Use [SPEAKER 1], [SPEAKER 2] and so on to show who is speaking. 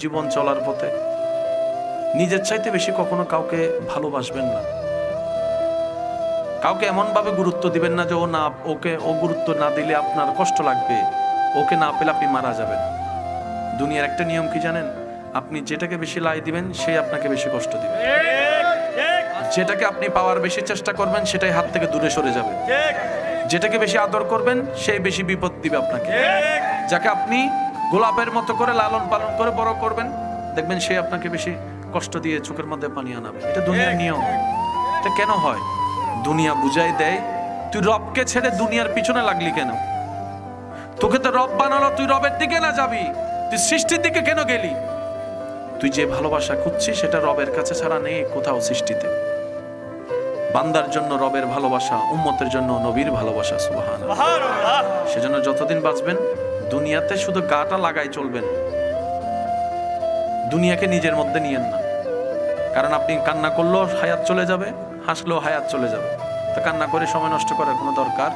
[SPEAKER 1] জীবন চলার পথে নিজের চাইতে বেশি কখনো কাউকে ভালোবাসবেন না। কাউকে এমন ভাবে গুরুত্ব দিবেন না যে ও গুরুত্ব না দিলে আপনার কষ্ট লাগবে, ওকে না পেলে আপনি মারা যাবেন। দুনিয়ার একটা নিয়ম কি জানেন? আপনি যেটাকে বেশি লাই দিবেন সেই আপনাকে বেশি কষ্ট দিবে। যেটাকে আপনি পাওয়ার বেশি চেষ্টা করবেন সেটাই হাত থেকে দূরে সরে যাবে। যেটাকে বেশি আদর করবেন সেই বেশি বিপদ দিবে আপনাকে। যাকে আপনি গোলাপের মতো করে লালন পালন করে বড় করবেন, দেখবেন সে আপনাকে বেশি কষ্ট দিয়ে চোখের মধ্যে পানি আনাবে। এটা দুনিয়ার নিয়ম। এটা কেন হয়? দুনিয়া বুঝাই দেয় তুই রবকে ছেড়ে দুনিয়ার পিছনে লাগলি কেন? তোকে তো রব বানালো, তুই রবের দিকে না যাবি, তুই সৃষ্টির দিকে কেন গেলি? তুই যে ভালোবাসা খুঁজছিস সেটা রবের কাছে ছাড়া নেই কোথাও সৃষ্টিতে। বান্দার জন্য রবের ভালোবাসা, উম্মতের জন্য নবীর ভালোবাসা। সুবহানাল্লাহ। সেজন্য যতদিন বাঁচবেন দুনিয়াতে শুধু গাটা লাগাই চলবেন, দুনিয়াকে নিজের মধ্যে নিয়েন না। কারণ আপনি কান্না করলেও হায়াত চলে যাবে, হাসলেও হায়াত চলে যাবে। তো কান্না করে সময় নষ্ট করার কোনো দরকার